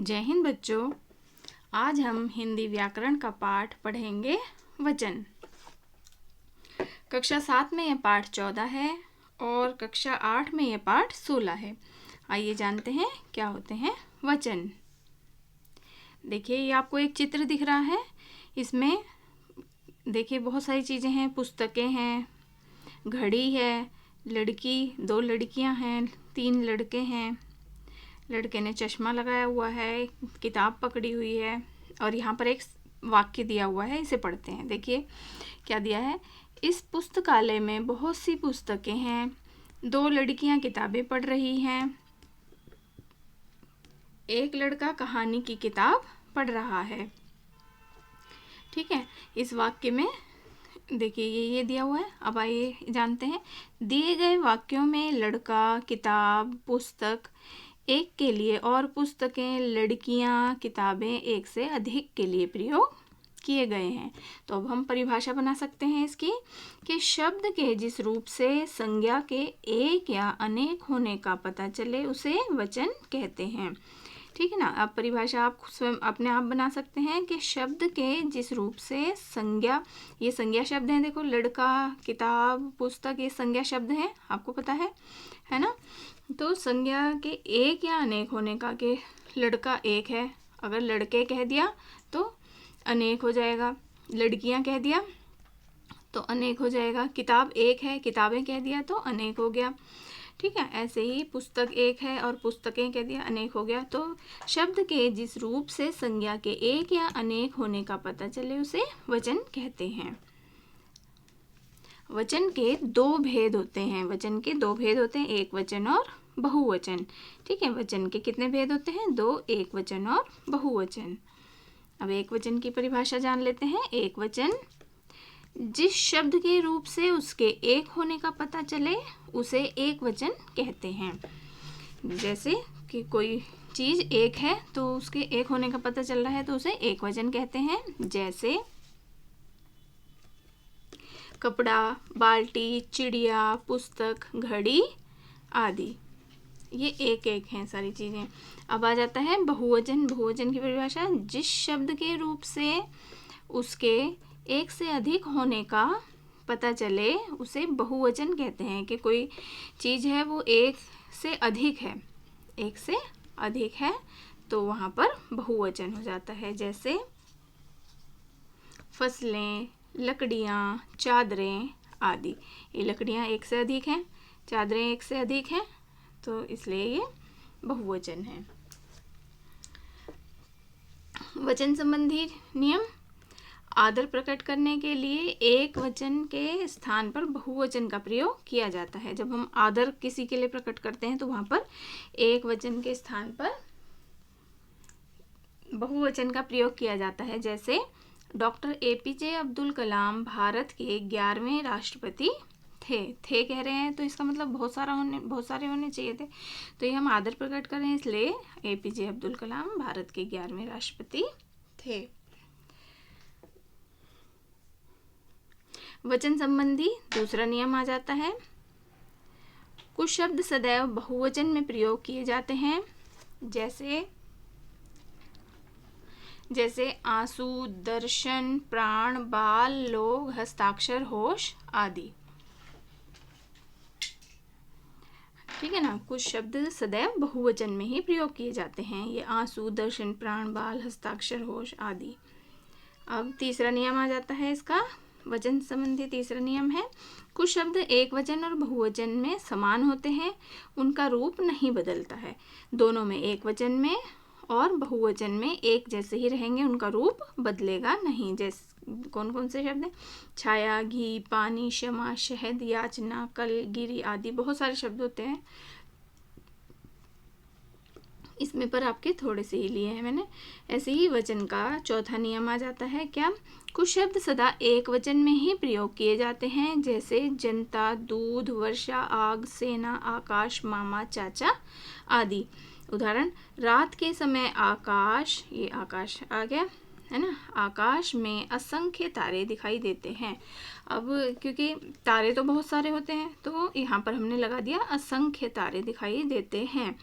जय हिंद बच्चों। आज हम हिंदी व्याकरण का पाठ पढ़ेंगे वचन। कक्षा 7 में यह पाठ 14 है और कक्षा 8 में यह पाठ 16 है। आइए जानते हैं क्या होते हैं वचन। देखिए, ये आपको एक चित्र दिख रहा है। इसमें देखिए बहुत सारी चीज़ें हैं, पुस्तकें हैं, घड़ी है, लड़की, 2 लड़कियां हैं, 3 लड़के हैं। लड़के ने चश्मा लगाया हुआ है, किताब पकड़ी हुई है और यहाँ पर एक वाक्य दिया हुआ है, इसे पढ़ते हैं। देखिए क्या दिया है। इस पुस्तकालय में बहुत सी पुस्तकें हैं, 2 लड़कियां किताबें पढ़ रही हैं, एक लड़का कहानी की किताब पढ़ रहा है। ठीक है, इस वाक्य में देखिए ये दिया हुआ है। अब आइए जानते हैं। दिए गए वाक्यों में लड़का, किताब, पुस्तक एक के लिए और पुस्तकें, लड़कियां, किताबें एक से अधिक के लिए प्रयोग किए गए हैं। तो अब हम परिभाषा बना सकते हैं इसकी कि शब्द के जिस रूप से संज्ञा के एक या अनेक होने का पता चले उसे वचन कहते हैं। ठीक है ना। अब परिभाषा आप स्वयं अपने आप बना सकते हैं कि शब्द के जिस रूप से संज्ञा, ये संज्ञा शब्द हैं। देखो, लड़का, किताब, पुस्तक, ये संज्ञा शब्द हैं, आपको पता है ना। तो संज्ञा के एक या अनेक होने का, कि लड़का एक है, अगर लड़के कह दिया तो अनेक हो जाएगा, लड़कियां कह दिया तो अनेक हो जाएगा, किताब एक है, किताबें कह दिया तो अनेक हो गया। ठीक है, ऐसे ही पुस्तक एक है और पुस्तकें कह दिया, अनेक हो गया। तो शब्द के जिस रूप से संज्ञा के एक या अनेक होने का पता चले उसे वचन कहते हैं। वचन के 2 भेद होते हैं। वचन के 2 भेद होते हैं, एक वचन और बहुवचन। ठीक है, वचन के कितने भेद होते हैं? 2, एक वचन और बहुवचन। अब एक वचन की परिभाषा जान लेते हैं। एक वचन जिस शब्द के रूप से उसके एक होने का पता चले उसे एक वचन कहते हैं। जैसे कि कोई चीज़ एक है तो उसके एक होने का पता चल रहा है तो उसे एक वचन कहते हैं। जैसे कपड़ा, बाल्टी, चिड़िया, पुस्तक, घड़ी आदि, ये एक एक हैं सारी चीज़ें। अब आ जाता है बहुवचन। बहुवचन की परिभाषा, जिस शब्द के रूप से उसके एक से अधिक होने का पता चले उसे बहुवचन कहते हैं। कि कोई चीज़ है वो एक से अधिक है, एक से अधिक है तो वहाँ पर बहुवचन हो जाता है। जैसे फसलें, लकड़ियाँ, चादरें आदि, ये लकड़ियाँ एक से अधिक हैं, चादरें एक से अधिक हैं, तो इसलिए ये बहुवचन है। वचन संबंधी नियम। आदर प्रकट करने के लिए एक वचन के स्थान पर बहुवचन का प्रयोग किया जाता है। जब हम आदर किसी के लिए प्रकट करते हैं तो वहाँ पर एक वचन के स्थान पर बहुवचन का प्रयोग किया जाता है। जैसे डॉक्टर APJ अब्दुल कलाम भारत के 11वें राष्ट्रपति थे कह रहे हैं तो इसका मतलब बहुत सारे होने चाहिए थे। तो ये हम आदर प्रकट कर रहे हैं, इसलिए APJ अब्दुल कलाम भारत के 11वें राष्ट्रपति थे। वचन संबंधी दूसरा नियम आ जाता है। कुछ शब्द सदैव बहुवचन में प्रयोग किए जाते हैं। जैसे आंसू, दर्शन, प्राण, बाल, लोग, हस्ताक्षर, होश आदि। ठीक है ना। कुछ शब्द सदैव बहुवचन में ही प्रयोग किए जाते हैं। ये आंसू, दर्शन, प्राण, बाल, हस्ताक्षर, होश आदि। अब तीसरा नियम आ जाता है इसका। वचन संबंधी तीसरा नियम है, कुछ शब्द एक वचन और बहुवचन में समान होते हैं, उनका रूप नहीं बदलता है। दोनों में, एक वचन में और बहुवचन में एक जैसे ही रहेंगे, उनका रूप बदलेगा नहीं। जैसे कौन कौन से शब्द हैं? छाया, घी, पानी, क्षमा, शहद, याचना, कल, गिरी आदि, बहुत सारे शब्द होते हैं। इसमें पर आपके थोड़े से ही लिए हैं मैंने। ऐसे ही वचन का चौथा नियम आ जाता है। क्या? कुछ शब्द सदा एक वचन में ही प्रयोग किए जाते हैं। जैसे जनता, दूध, वर्षा, आग, सेना, आकाश, मामा, चाचा आदि। उदाहरण, रात के समय आकाश, ये आकाश आ गया है ना, आकाश में असंख्य तारे दिखाई देते हैं। अब क्योंकि तारे तो बहुत सारे होते हैं तो यहाँ पर हमने लगा दिया असंख्य तारे दिखाई देते हैं।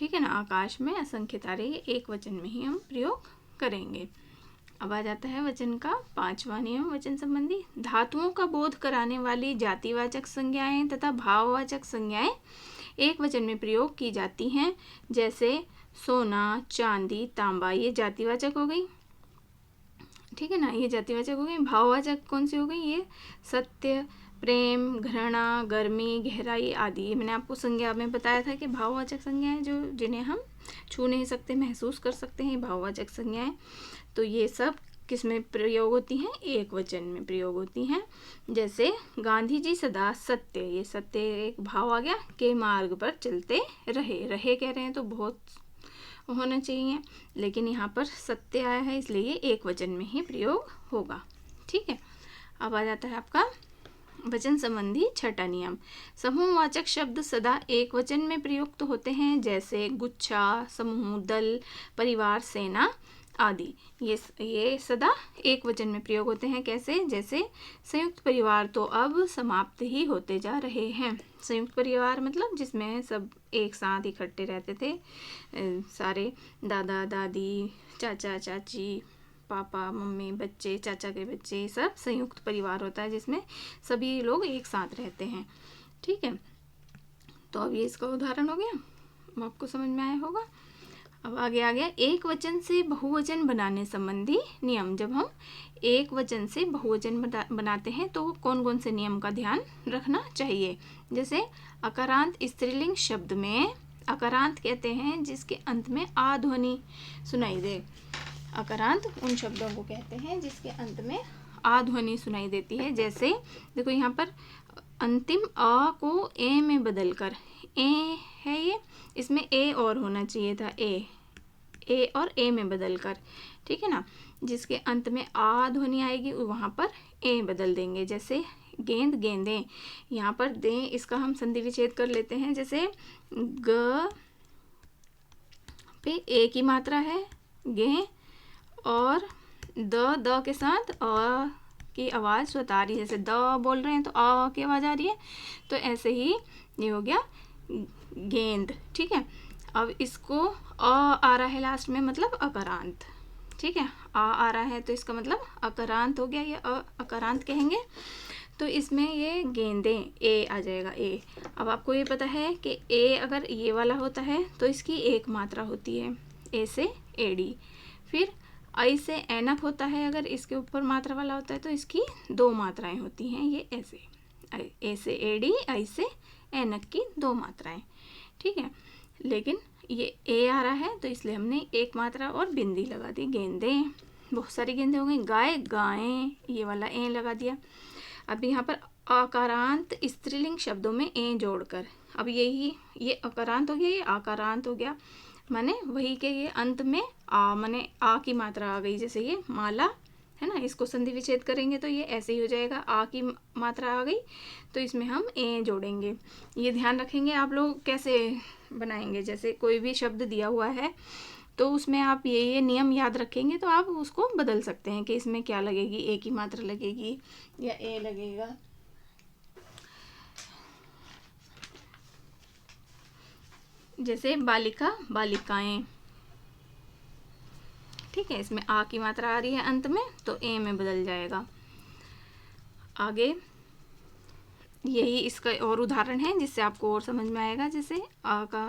ठीक है ना, आकाश में असंख्य तारे, ये एक वचन में ही हम प्रयोग करेंगे। अब आ जाता है वचन का 5वां नियम वचन संबंधी। धातुओं का बोध कराने वाली जातिवाचक संज्ञाएं तथा भाववाचक संज्ञाएं एक वचन में प्रयोग की जाती हैं, जैसे सोना, चांदी, तांबा, ये जातिवाचक हो गई। ठीक है ना, ये जातिवाचक हो गई। भाववाचक कौन सी हो गई? ये सत्य, प्रेम, घृणा, गर्मी, गहराई आदि। ये मैंने आपको संज्ञा में बताया था कि भाववाचक संज्ञाएं जो जिन्हें हम छू नहीं सकते, महसूस कर सकते हैं, भाववाचक संज्ञाएं। तो ये सब किस में प्रयोग होती हैं? एक वचन में प्रयोग होती हैं। जैसे गांधी जी सदा सत्य, ये सत्य एक भाव आ गया, के मार्ग पर चलते रहे। रहे कह रहे हैं तो बहुत होना चाहिए, लेकिन यहाँ पर सत्य आया है इसलिए ये एक वचन में ही प्रयोग होगा। ठीक है, अब आ जाता है आपका वचन संबंधी छठा नियम। समूहवाचक शब्द सदा एक वचन में प्रयुक्त होते हैं, जैसे गुच्छा, समूह, दल, परिवार, सेना आदि। ये सदा एक वचन में प्रयोग होते हैं। कैसे? जैसे संयुक्त परिवार तो अब समाप्त ही होते जा रहे हैं। संयुक्त परिवार मतलब जिसमें सब एक साथ इकट्ठे रहते थे, सारे दादा दादी, चाचा चाची, पापा मम्मी, बच्चे, चाचा के बच्चे, सब संयुक्त परिवार होता है जिसमें सभी लोग एक साथ रहते हैं। ठीक है, तो अब ये इसका उदाहरण हो गया, आपको समझ में आया होगा। अब आगे आ गया एक वचन से बहुवचन बनाने संबंधी नियम। जब हम एक वचन से बहुवचन बनाते हैं तो कौन कौन से नियम का ध्यान रखना चाहिए? जैसे अकारांत स्त्रीलिंग शब्द में, अकारांत कहते हैं जिसके अंत में आ ध्वनि सुनाई दे। अकारांत उन शब्दों को कहते हैं जिसके अंत में आ ध्वनि सुनाई देती है। जैसे देखो यहाँ पर अंतिम अ को ए में बदलकर, ए है ये, इसमें ए और होना चाहिए था, ए और ए में बदलकर। ठीक है ना, जिसके अंत में आ ध्वनि आएगी वहाँ पर ए बदल देंगे। जैसे गेंद, गेंदे, यहाँ पर दे, इसका हम संधि विच्छेद कर लेते हैं। जैसे ग पे ए की मात्रा है, गे, और द के साथ अ की आवाज़ स्वतः आ रही है। जैसे द बोल रहे हैं तो अ की आवाज़ आ रही है, तो ऐसे ही ये हो गया गेंद। ठीक है, अब इसको अ आ रहा है लास्ट में, मतलब अकारांत। ठीक है, आ रहा है तो इसका मतलब अकारांत हो गया, ये अकारांत कहेंगे। तो इसमें ये गेंदे, ए आ जाएगा, ए। अब आपको ये पता है कि ए अगर ये वाला होता है तो इसकी एक मात्रा होती है, ए से एडी। फिर आई से एनक होता है, अगर इसके ऊपर मात्रा वाला होता है तो इसकी दो मात्राएं होती हैं, ये ऐसे, ए से एडी, आई से एनक की दो मात्राएं। ठीक है, लेकिन ये ए आ रहा है तो इसलिए हमने एक मात्रा और बिंदी लगा दी, गेंदे। बहुत सारी गेंदे हो गई। गाय, गायें, ये वाला ए लगा दिया। अब यहाँ पर अकारांत स्त्रीलिंग शब्दों में ए जोड़कर, अब यही ये अकारांत हो गया, ये आकारांत हो गया, माने वही के ये अंत में आ, माने आ की मात्रा आ गई। जैसे ये माला है ना, इसको संधि विच्छेद करेंगे तो ये ऐसे ही हो जाएगा, आ की मात्रा आ गई तो इसमें हम ए जोड़ेंगे। ये ध्यान रखेंगे आप लोग कैसे बनाएंगे। जैसे कोई भी शब्द दिया हुआ है तो उसमें आप ये नियम याद रखेंगे तो आप उसको बदल सकते हैं कि इसमें क्या लगेगी, ए की मात्रा लगेगी या ए लगेगा। जैसे बालिका, बालिकाएं। ठीक है, इसमें आ की मात्रा आ रही है अंत में तो ए में बदल जाएगा। आगे यही इसका और उदाहरण है जिससे आपको और समझ में आएगा। जैसे आ का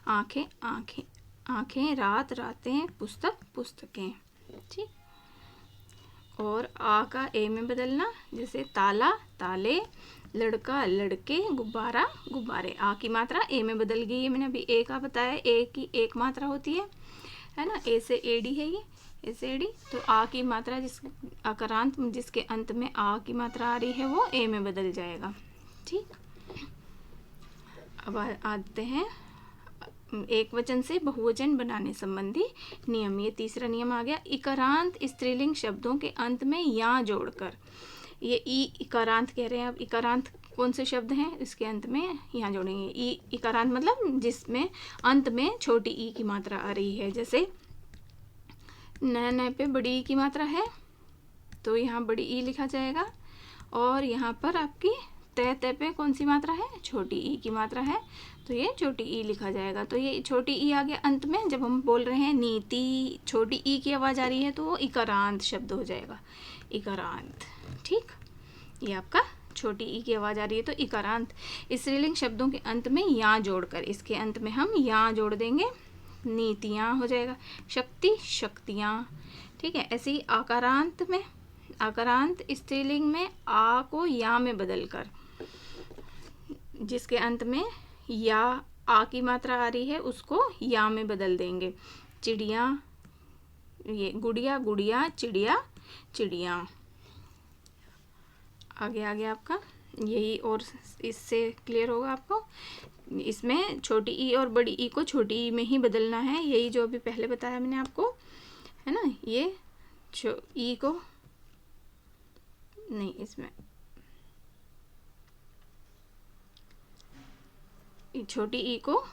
आंखें, आंखें, आंखें, रात, रातें, पुस्तक, पुस्तकें। ठीक, और आ का ए में बदलना, जैसे ताला, ताले, लड़का, लड़के, गुब्बारा, गुब्बारे। आ की मात्रा ए में बदल गई है, मैंने अभी ए का बताया, ए की एक मात्रा होती है ना, ए से एडी है ये, ए से एडी। तो आ की मात्रा जिस अकारांत जिसके अंत में आ की मात्रा आ रही है वो ए में बदल जाएगा। ठीक, अब आते हैं एक वचन से बहुवचन बनाने संबंधी नियम। ये तीसरा नियम आ गया। इकारांत स्त्रीलिंग शब्दों के अंत में या जोड़कर, ये इकारांत कह रहे हैं। अब इकारांत कौन से शब्द हैं, इसके अंत में यहाँ जोड़ेंगे। इकारांत मतलब जिसमें अंत में छोटी ई की मात्रा आ रही है। जैसे न पे बड़ी ई की मात्रा है तो यहाँ बड़ी ई लिखा जाएगा, और यहाँ पर आपकी त त पे कौन सी मात्रा है, छोटी ई की मात्रा है, तो ये छोटी ई लिखा जाएगा। तो ये छोटी ई आ गया अंत में। जब हम बोल रहे हैं नीति, छोटी ई की आवाज़ आ रही है तो वो इकारांत शब्द हो जाएगा, इकारांत। ठीक, ये आपका छोटी ई की आवाज़ आ रही है तो इकारांत। स्त्रीलिंग शब्दों के अंत में या जोड़कर, इसके अंत में हम या जोड़ देंगे, नीतियाँ हो जाएगा, शक्ति, शक्तियाँ। ठीक है, ऐसे ही आकारांत में, आकारांत स्त्रीलिंग में आ को या में बदलकर, जिसके अंत में या आ की मात्रा आ रही है उसको या में बदल देंगे। चिड़िया, ये गुड़िया, गुड़िया, चिड़िया, चिड़िया। आगे आगे आपका यही, और इससे क्लियर होगा आपको। इसमें छोटी ई और बड़ी ई को छोटी ई में ही बदलना है, यही जो अभी पहले बताया मैंने आपको, है ना। ये ई को नहीं, इसमें छोटी ई को,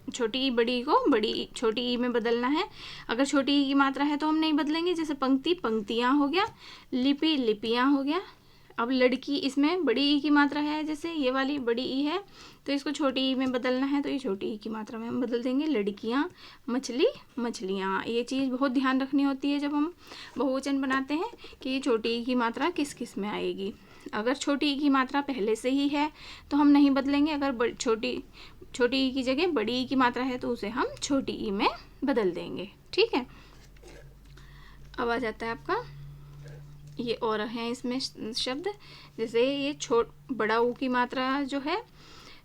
छोटी ई बड़ी ई को बड़ी छोटी ई में बदलना है। अगर छोटी ई की मात्रा है तो हम नहीं बदलेंगे, जैसे पंक्ति, पंक्तियाँ हो गया, लिपि, लिपियाँ हो गया। अब लड़की, इसमें बड़ी ई की मात्रा है, जैसे ये वाली बड़ी ई है तो इसको छोटी ई में बदलना है, तो ये छोटी ई की मात्रा में हम बदल देंगे, लड़कियाँ, मछली, मछलियाँ। ये चीज़ बहुत ध्यान रखनी होती है जब हम बहुवचन बनाते हैं कि ये छोटी ई की मात्रा किस किस में आएगी। अगर छोटी ई की मात्रा पहले से ही है तो हम नहीं बदलेंगे, अगर छोटी ई की जगह बड़ी ई की मात्रा है तो उसे हम छोटी ई में बदल देंगे। ठीक है, अब आ जाता है आपका ये और हैं इसमें शब्द, जैसे ये बड़ा ऊ की मात्रा जो है,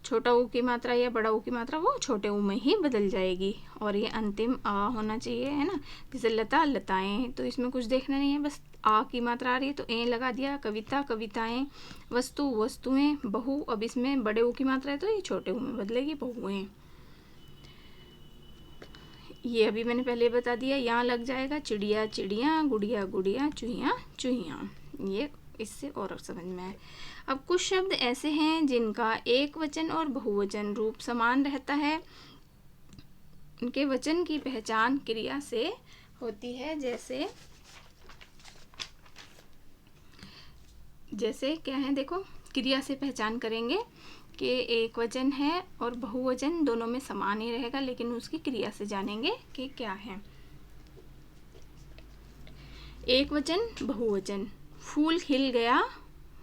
छोटा ऊ की मात्रा या बड़ा ऊ की मात्रा वो छोटे ऊ में ही बदल जाएगी, और ये अंतिम आ होना चाहिए, है ना। जैसे लता, लताएं, तो इसमें कुछ देखना नहीं है, बस आ की मात्रा आ रही है तो ए लगा दिया। कविता, कविताएं, वस्तु, वस्तुएं, बहु, अब इसमें बड़े ऊ की मात्रा है तो ये छोटे ऊ में बदलेगी, बहुएं। ये अभी मैंने पहले बता दिया, यहाँ लग जाएगा चिड़िया, चिड़िया, गुड़िया, गुड़िया, चूहिया, चूहिया। ये इससे और समझ में आए। अब कुछ शब्द ऐसे हैं जिनका एक वचन और बहुवचन रूप समान रहता है, उनके वचन की पहचान क्रिया से होती है। जैसे क्या है, देखो, क्रिया से पहचान करेंगे कि एक वचन है और बहुवचन दोनों में समान ही रहेगा, लेकिन उसकी क्रिया से जानेंगे कि क्या है। एक वचन, बहुवचन, फूल खिल गया,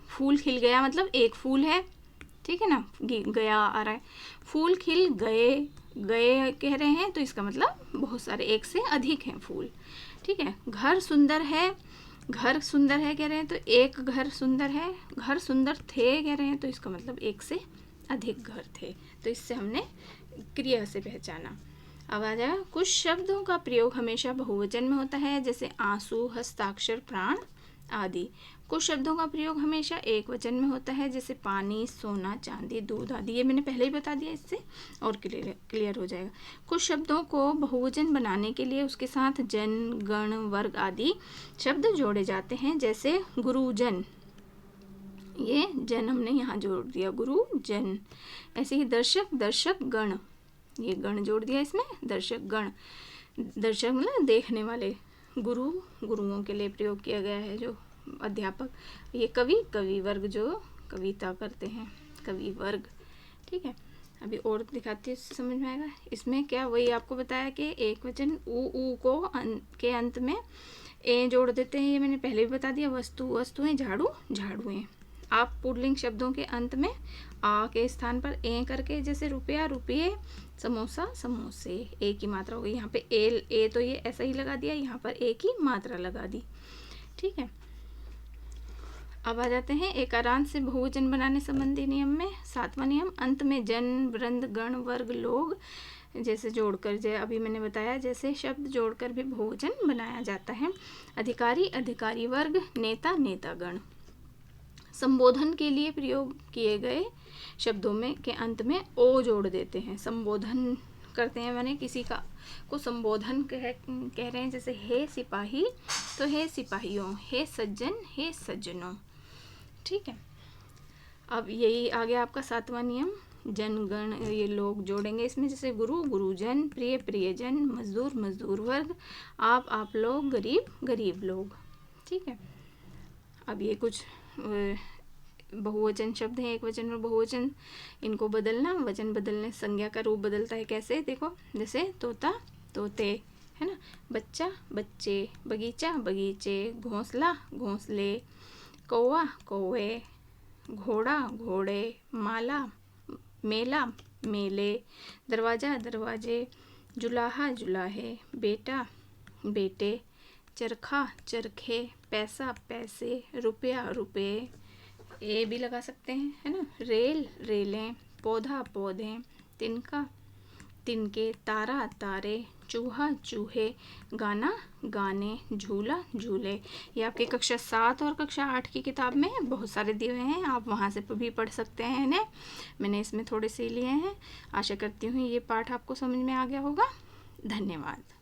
फूल खिल गया मतलब एक फूल है, ठीक है ना, गया आ रहा है, फूल खिल गए, गए कह रहे हैं तो इसका मतलब बहुत सारे, एक से अधिक हैं फूल। ठीक है, घर सुंदर है, घर सुंदर है कह रहे हैं तो एक घर सुंदर है, घर सुंदर थे कह रहे हैं तो इसका मतलब एक से अधिक घर थे, तो इससे हमने क्रिया से पहचाना। अब आ जाएगा, कुछ शब्दों का प्रयोग हमेशा बहुवचन में होता है, जैसे आंसू, हस्ताक्षर, प्राण आदि। कुछ शब्दों का प्रयोग हमेशा एक वचन में होता है, जैसे पानी, सोना, चांदी, दूध आदि। ये मैंने पहले ही बता दिया, इससे और क्लियर हो जाएगा। कुछ शब्दों को बहुवचन बनाने के लिए उसके साथ जन, गण, वर्ग आदि शब्द जोड़े जाते हैं, जैसे गुरुजन, ये जन हमने यहाँ जोड़ दिया, गुरुजन। ऐसे ही दर्शक, दर्शक गण, ये गण जोड़ दिया इसमें, दर्शक गण। दर्शक मतलब देखने वाले, गुरु, गुरुओं के लिए प्रयोग किया गया है, जो अध्यापक। ये कवि, कवि वर्ग जो कविता करते हैं, कवि वर्ग। ठीक है, अभी और दिखाती है, समझ में आएगा। इसमें क्या, वही आपको बताया कि एक वचन ऊ को के अंत में ए जोड़ देते हैं, ये मैंने पहले भी बता दिया। वस्तु, वस्तुएं, झाड़ू, झाड़ुएं। आप पुल्लिंग शब्दों के अंत में आ के स्थान पर ए करके, जैसे रुपया, रुपये, समोसा, समोसे, ए की मात्रा हो गई। यहाँ पे ए तो ये ऐसा ही लगा दिया, यहाँ पर ए की मात्रा लगा दी। ठीक है, अब आ जाते हैं एकारांत से बहुवचन बनाने संबंधी नियम में। 7वां नियम, अंत में जन, वृंद, गण, वर्ग, लोग जैसे जोड़कर, जैसे अभी मैंने बताया, जैसे शब्द जोड़कर भी बहुवचन बनाया जाता है। अधिकारी, अधिकारी वर्ग, नेता, नेतागण। संबोधन के लिए प्रयोग किए गए शब्दों में के अंत में ओ जोड़ देते हैं। संबोधन करते हैं, मैंने किसी का को संबोधन कह रहे हैं, जैसे हे सिपाही तो हे सिपाहियों, हे सज्जन, हे सज्जनों। ठीक है, अब यही आ गया आपका 7वां नियम, जनगण, ये लोग जोड़ेंगे इसमें, जैसे गुरु, गुरुजन, प्रिय, प्रियजन, मजदूर, मजदूर वर्ग, आप लोग, गरीब, गरीब लोग। ठीक है, अब ये कुछ बहुवचन शब्द हैं, एक वचन और बहुवचन, इनको बदलना, वचन बदलने संज्ञा का रूप बदलता है। कैसे? देखो, जैसे तोता तोते, है ना, बच्चा बच्चे, बगीचा बगीचे, घोंसला घोंसले, कौवा कौवे, घोड़ा घोड़े, माला मेला मेले, दरवाज़ा दरवाजे, जुलाहा जुलाहे, बेटा बेटे, चरखा चरखे, पैसा पैसे, रुपया रुपये, ए भी लगा सकते हैं, है ना, रेल रेलें, पौधा पौधे, तिनका तिनके, तारा तारे, चूहा चूहे, गाना गाने, झूला झूले। ये आपकी कक्षा 7 और कक्षा 8 की किताब में बहुत सारे दिए हुए हैं, आप वहाँ से भी पढ़ सकते हैं इन्हें। मैंने इसमें थोड़े से लिए हैं। आशा करती हूँ ये पाठ आपको समझ में आ गया होगा। धन्यवाद।